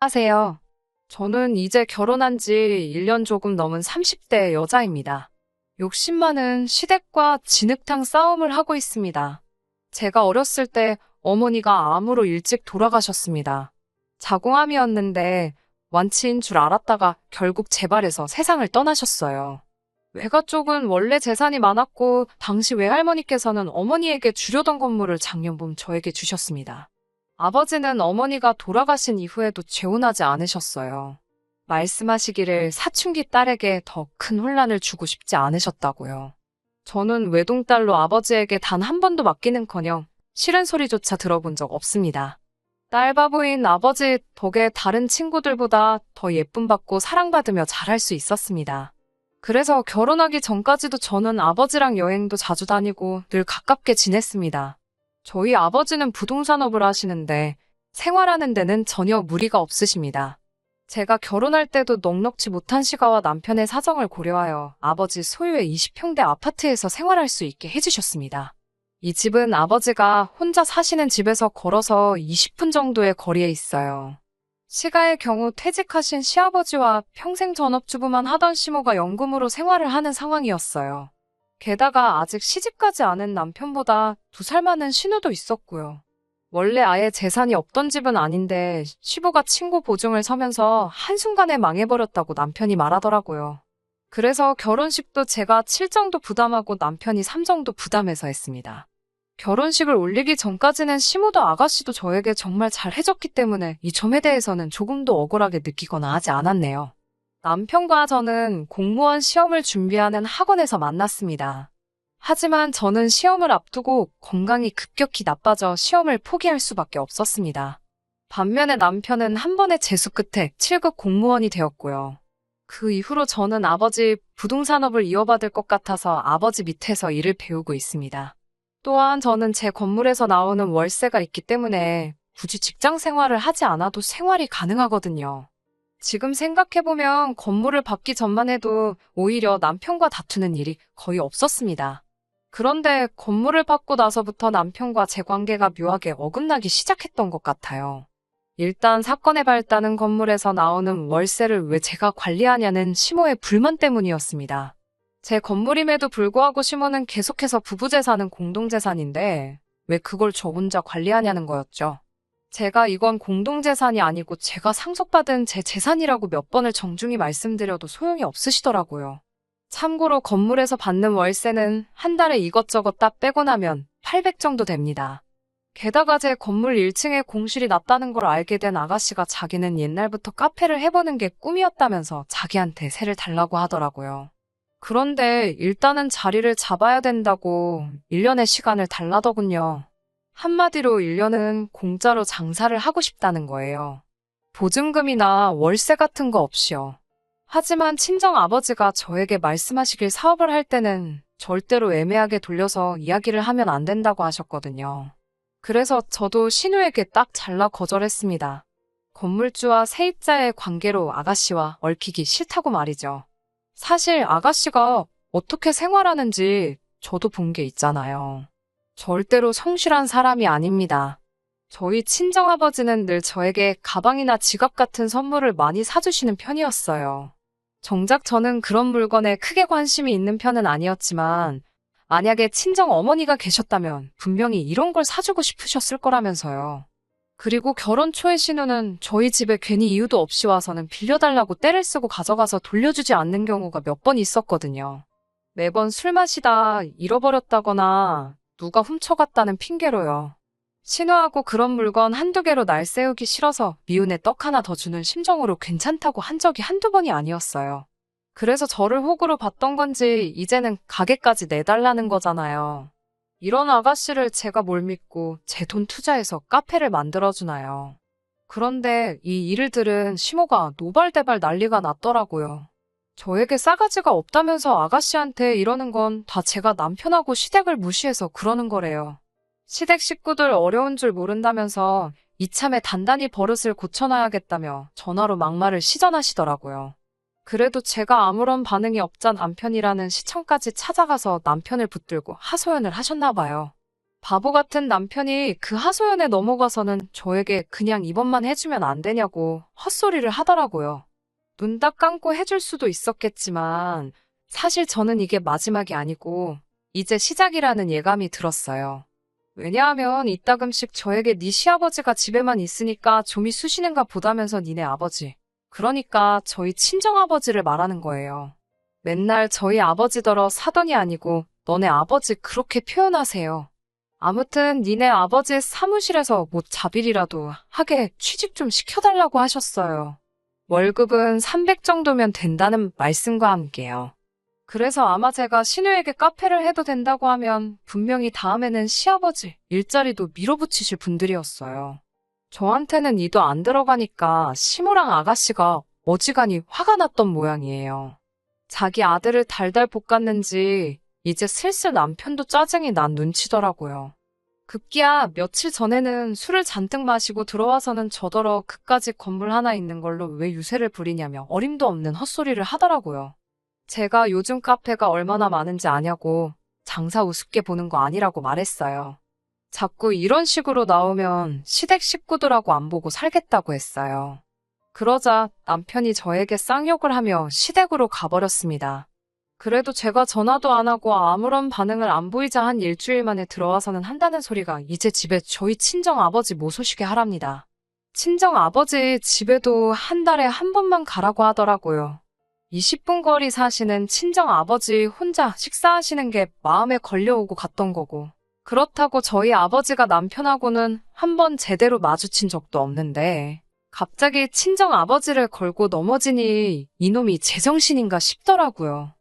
하세요. 저는 이제 결혼한 지 1년 조금 넘은 30대 여자입니다. 욕심 많은 시댁과 진흙탕 싸움을 하고 있습니다. 제가 어렸을 때 어머니가 암으로 일찍 돌아가셨습니다. 자궁암이었는데 완치인 줄 알았다가 결국 재발해서 세상을 떠나셨어요. 외가 쪽은 원래 재산이 많았고 당시 외할머니께서는 어머니에게 주려던 건물을 작년봄 저에게 주셨습니다. 아버지는 어머니가 돌아가신 이후에도 재혼하지 않으셨어요. 말씀하시기를 사춘기 딸에게 더 큰 혼란을 주고 싶지 않으셨다고요. 저는 외동딸로 아버지에게 단 한 번도 맡기는커녕 싫은 소리조차 들어본 적 없습니다. 딸바보인 아버지 덕에 다른 친구들보다 더 예쁨 받고 사랑받으며 잘할 수 있었습니다. 그래서 결혼하기 전까지도 저는 아버지랑 여행도 자주 다니고 늘 가깝게 지냈습니다. 저희 아버지는 부동산업을 하시는데 생활하는 데는 전혀 무리가 없으십니다. 제가 결혼할 때도 넉넉지 못한 시가와 남편의 사정을 고려하여 아버지 소유의 20평대 아파트에서 생활할 수 있게 해주셨습니다. 이 집은 아버지가 혼자 사시는 집에서 걸어서 20분 정도의 거리에 있어요. 시가의 경우 퇴직하신 시아버지와 평생 전업주부만 하던 시모가 연금으로 생활을 하는 상황이었어요. 게다가 아직 시집가지 않은 남편보다 2살 많은 신우도 있었고요. 원래 아예 재산이 없던 집은 아닌데 시부가 친구 보증을 서면서 한순간에 망해버렸다고 남편이 말하더라고요. 그래서 결혼식도 제가 7 정도 부담하고 남편이 3 정도 부담해서 했습니다. 결혼식을 올리기 전까지는 시모도 아가씨도 저에게 정말 잘 해줬기 때문에 이 점에 대해서는 조금도 억울하게 느끼거나 하지 않았네요. 남편과 저는 공무원 시험을 준비하는 학원에서 만났습니다. 하지만 저는 시험을 앞두고 건강이 급격히 나빠져 시험을 포기할 수밖에 없었습니다. 반면에 남편은 한 번의 재수 끝에 7급 공무원이 되었고요. 그 이후로 저는 아버지 부동산업을 이어받을 것 같아서 아버지 밑에서 일을 배우고 있습니다. 또한 저는 제 건물에서 나오는 월세가 있기 때문에 굳이 직장 생활을 하지 않아도 생활이 가능하거든요. 지금 생각해보면 건물을 받기 전만 해도 오히려 남편과 다투는 일이 거의 없었습니다. 그런데 건물을 받고 나서부터 남편과 제 관계가 묘하게 어긋나기 시작했던 것 같아요. 일단 사건의 발단은 건물에서 나오는 월세를 왜 제가 관리하냐는 시모의 불만 때문이었습니다. 제 건물임에도 불구하고 시모는 계속해서 부부재산은 공동재산인데 왜 그걸 저 혼자 관리하냐는 거였죠. 제가 이건 공동재산이 아니고 제가 상속받은 제 재산이라고 몇 번을 정중히 말씀드려도 소용이 없으시더라고요. 참고로 건물에서 받는 월세는 한 달에 이것저것 다 빼고 나면 800 정도 됩니다. 게다가 제 건물 1층에 공실이 났다는 걸 알게 된 아가씨가 자기는 옛날부터 카페를 해보는 게 꿈이었다면서 자기한테 세를 달라고 하더라고요. 그런데 일단은 자리를 잡아야 된다고 1년의 시간을 달라더군요. 한마디로 1년은 공짜로 장사를 하고 싶다는 거예요. 보증금이나 월세 같은 거 없이요. 하지만 친정 아버지가 저에게 말씀하시길 사업을 할 때는 절대로 애매하게 돌려서 이야기를 하면 안 된다고 하셨거든요. 그래서 저도 신우에게 딱 잘라 거절했습니다. 건물주와 세입자의 관계로 아가씨와 얽히기 싫다고 말이죠. 사실 아가씨가 어떻게 생활하는지 저도 본 게 있잖아요. 절대로 성실한 사람이 아닙니다. 저희 친정아버지는 늘 저에게 가방이나 지갑 같은 선물을 많이 사주시는 편이었어요. 정작 저는 그런 물건에 크게 관심이 있는 편은 아니었지만 만약에 친정 어머니가 계셨다면 분명히 이런 걸 사주고 싶으셨을 거라면서요. 그리고 결혼 초에 신우는 저희 집에 괜히 이유도 없이 와서는 빌려달라고 떼를 쓰고 가져가서 돌려주지 않는 경우가 몇 번 있었거든요. 매번 술 마시다 잃어버렸다거나 누가 훔쳐갔다는 핑계로요. 신우하고 그런 물건 한두 개로 날 세우기 싫어서 미운에 떡 하나 더 주는 심정으로 괜찮다고 한 적이 한두 번이 아니었어요. 그래서 저를 호구로 봤던 건지 이제는 가게까지 내달라는 거잖아요. 이런 아가씨를 제가 뭘 믿고 제 돈 투자해서 카페를 만들어주나요. 그런데 이 일을 들은 시모가 노발대발 난리가 났더라고요. 저에게 싸가지가 없다면서 아가씨한테 이러는 건 다 제가 남편하고 시댁을 무시해서 그러는 거래요. 시댁 식구들 어려운 줄 모른다면서 이참에 단단히 버릇을 고쳐놔야겠다며 전화로 막말을 시전하시더라고요. 그래도 제가 아무런 반응이 없자 남편이라는 시청까지 찾아가서 남편을 붙들고 하소연을 하셨나 봐요. 바보 같은 남편이 그 하소연에 넘어가서는 저에게 그냥 이번만 해주면 안 되냐고 헛소리를 하더라고요. 눈 딱 감고 해줄 수도 있었겠지만 사실 저는 이게 마지막이 아니고 이제 시작이라는 예감이 들었어요. 왜냐하면 이따금씩 저에게 네 시아버지가 집에만 있으니까 좀이 쑤시는가 보다면서 니네 아버지. 그러니까 저희 친정아버지를 말하는 거예요. 맨날 저희 아버지더러 사돈이 아니고 너네 아버지 그렇게 표현하세요. 아무튼 니네 아버지 사무실에서 뭐 자빌이라도 하게 취직 좀 시켜달라고 하셨어요. 월급은 300 정도면 된다는 말씀과 함께요. 그래서 아마 제가 신우에게 카페를 해도 된다고 하면 분명히 다음에는 시아버지 일자리도 밀어붙이실 분들이었어요. 저한테는 이도 안 들어가니까 시모랑 아가씨가 어지간히 화가 났던 모양이에요. 자기 아들을 달달 볶았는지 이제 슬슬 남편도 짜증이 난 눈치더라고요. 급기야 며칠 전에는 술을 잔뜩 마시고 들어와서는 저더러 그까짓 건물 하나 있는 걸로 왜 유세를 부리냐며 어림도 없는 헛소리를 하더라고요. 제가 요즘 카페가 얼마나 많은지 아냐고 장사 우습게 보는 거 아니라고 말했어요. 자꾸 이런 식으로 나오면 시댁 식구들하고 안 보고 살겠다고 했어요. 그러자 남편이 저에게 쌍욕을 하며 시댁으로 가버렸습니다. 그래도 제가 전화도 안 하고 아무런 반응을 안 보이자 한 일주일 만에 들어와서는 한다는 소리가 이제 집에 저희 친정 아버지 모소시게 하랍니다. 친정 아버지 집에도 한 달에 한 번만 가라고 하더라고요. 20분 거리 사시는 친정 아버지 혼자 식사하시는 게 마음에 걸려오고 갔던 거고. 그렇다고 저희 아버지가 남편하고는 한 번 제대로 마주친 적도 없는데 갑자기 친정 아버지를 걸고 넘어지니 이놈이 제정신인가 싶더라고요.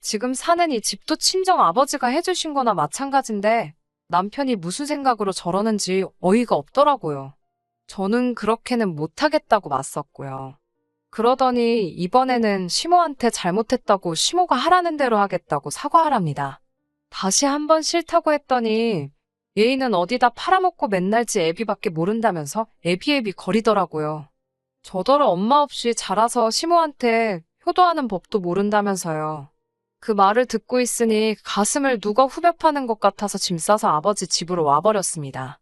지금 사는 이 집도 친정 아버지가 해주신 거나 마찬가지인데 남편이 무슨 생각으로 저러는지 어이가 없더라고요. 저는 그렇게는 못하겠다고 맞섰고요. 그러더니 이번에는 시모한테 잘못했다고 시모가 하라는 대로 하겠다고 사과하랍니다. 다시 한번 싫다고 했더니 얘이는 어디다 팔아먹고 맨날 지 애비밖에 모른다면서 애비애비 거리더라고요. 저더러 엄마 없이 자라서 시모한테 효도하는 법도 모른다면서요. 그 말을 듣고 있으니 가슴을 누가 후벼 파는 것 같아서 짐 싸서 아버지 집으로 와버렸습니다.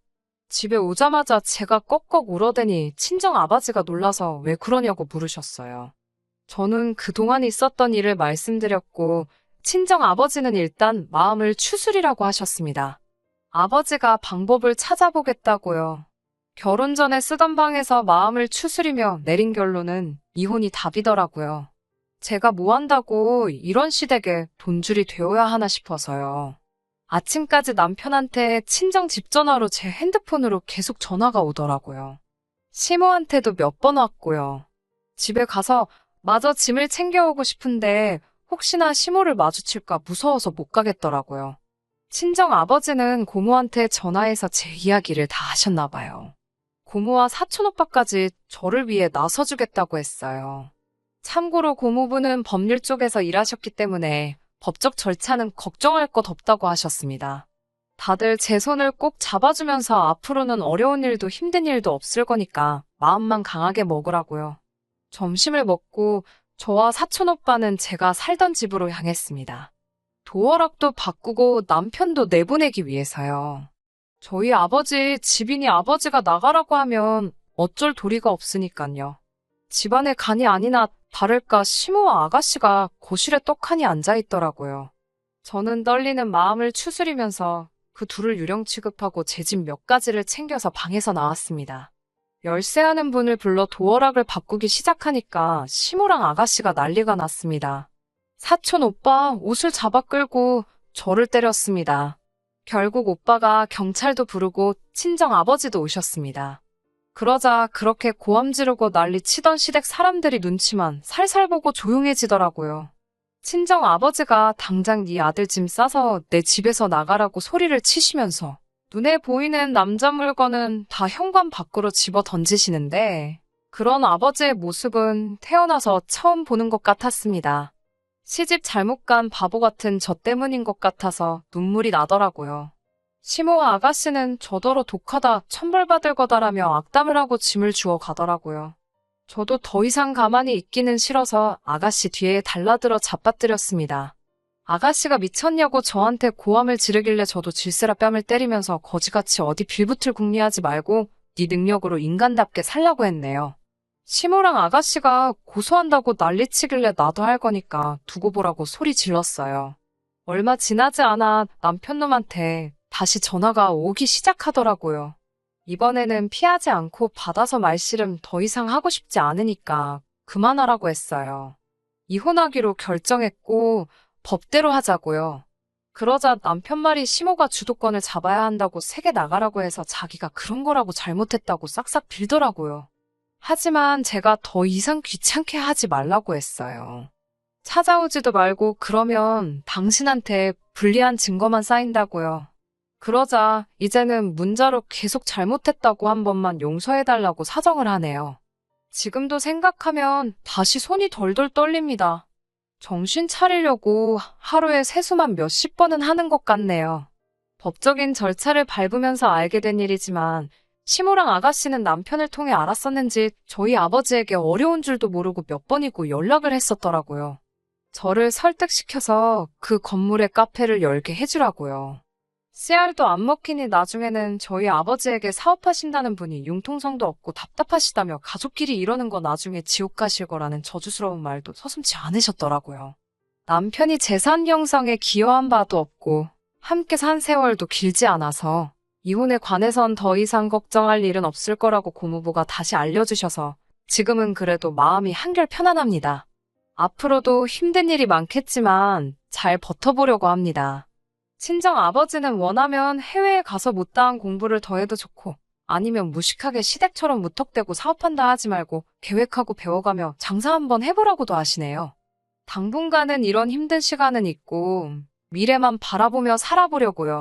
집에 오자마자 제가 꺽꺽 울어대니 친정 아버지가 놀라서 왜 그러냐고 물으셨어요. 저는 그동안 있었던 일을 말씀드렸고 친정 아버지는 일단 마음을 추스리라고 하셨습니다. 아버지가 방법을 찾아보겠다고요. 결혼 전에 쓰던 방에서 마음을 추스리며 내린 결론은 이혼이 답이더라고요. 제가 뭐 한다고 이런 시댁에 돈줄이 되어야 하나 싶어서요. 아침까지 남편한테 친정 집 전화로 제 핸드폰으로 계속 전화가 오더라고요. 시모한테도 몇 번 왔고요. 집에 가서 마저 짐을 챙겨오고 싶은데 혹시나 시모를 마주칠까 무서워서 못 가겠더라고요. 친정 아버지는 고모한테 전화해서 제 이야기를 다 하셨나 봐요. 고모와 사촌 오빠까지 저를 위해 나서주겠다고 했어요. 참고로 고모부는 법률 쪽에서 일하셨기 때문에 법적 절차는 걱정할 것 없다고 하셨습니다. 다들 제 손을 꼭 잡아주면서 앞으로는 어려운 일도 힘든 일도 없을 거니까 마음만 강하게 먹으라고요. 점심을 먹고 저와 사촌 오빠는 제가 살던 집으로 향했습니다. 도어락도 바꾸고 남편도 내보내기 위해서요. 저희 아버지 집이니 아버지가 나가라고 하면 어쩔 도리가 없으니까요. 집안에 간이 아니나 다를까 시모와 아가씨가 거실에 떡하니 앉아있더라고요. 저는 떨리는 마음을 추스리면서 그 둘을 유령 취급하고 제 집 몇 가지를 챙겨서 방에서 나왔습니다. 열쇠하는 분을 불러 도어락을 바꾸기 시작하니까 시모랑 아가씨가 난리가 났습니다. 사촌 오빠 옷을 잡아 끌고 저를 때렸습니다. 결국 오빠가 경찰도 부르고 친정 아버지도 오셨습니다. 그러자 그렇게 고함 지르고 난리 치던 시댁 사람들이 눈치만 살살 보고 조용해지더라고요. 친정 아버지가 당장 네 아들 짐 싸서 내 집에서 나가라고 소리를 치시면서 눈에 보이는 남자 물건은 다 현관 밖으로 집어 던지시는데 그런 아버지의 모습은 태어나서 처음 보는 것 같았습니다. 시집 잘못 간 바보 같은 저 때문인 것 같아서 눈물이 나더라고요. 시모와 아가씨는 저더러 독하다 천벌받을 거다라며 악담을 하고 짐을 주워 가더라고요. 저도 더 이상 가만히 있기는 싫어서 아가씨 뒤에 달라들어 잡아뜨렸습니다. 아가씨가 미쳤냐고 저한테 고함을 지르길래 저도 질세라 뺨을 때리면서 거지같이 어디 빌붙을 궁리하지 말고 네 능력으로 인간답게 살라고 했네요. 시모랑 아가씨가 고소한다고 난리치길래 나도 할 거니까 두고 보라고 소리 질렀어요. 얼마 지나지 않아 남편 놈한테 다시 전화가 오기 시작하더라고요. 이번에는 피하지 않고 받아서 말씨름 더 이상 하고 싶지 않으니까 그만하라고 했어요. 이혼하기로 결정했고 법대로 하자고요. 그러자 남편 말이 시모가 주도권을 잡아야 한다고 세게 나가라고 해서 자기가 그런 거라고 잘못했다고 싹싹 빌더라고요. 하지만 제가 더 이상 귀찮게 하지 말라고 했어요. 찾아오지도 말고 그러면 당신한테 불리한 증거만 쌓인다고요. 그러자 이제는 문자로 계속 잘못했다고 한 번만 용서해달라고 사정을 하네요. 지금도 생각하면 다시 손이 덜덜 떨립니다. 정신 차리려고 하루에 세수만 몇십 번은 하는 것 같네요. 법적인 절차를 밟으면서 알게 된 일이지만 시모랑 아가씨는 남편을 통해 알았었는지 저희 아버지에게 어려운 줄도 모르고 몇 번이고 연락을 했었더라고요. 저를 설득시켜서 그 건물에 카페를 열게 해주라고요. 씨알도 안 먹히니 나중에는 저희 아버지에게 사업하신다는 분이 융통성도 없고 답답하시다며 가족끼리 이러는 거 나중에 지옥 가실 거라는 저주스러운 말도 서슴지 않으셨더라고요. 남편이 재산 형성에 기여한 바도 없고 함께 산 세월도 길지 않아서 이혼에 관해선 더 이상 걱정할 일은 없을 거라고 고모부가 다시 알려주셔서 지금은 그래도 마음이 한결 편안합니다. 앞으로도 힘든 일이 많겠지만 잘 버텨보려고 합니다. 친정 아버지는 원하면 해외에 가서 못다한 공부를 더 해도 좋고 아니면 무식하게 시댁처럼 무턱대고 사업한다 하지 말고 계획하고 배워가며 장사 한번 해보라고도 하시네요. 당분간은 이런 힘든 시간은 있고 미래만 바라보며 살아보려고요.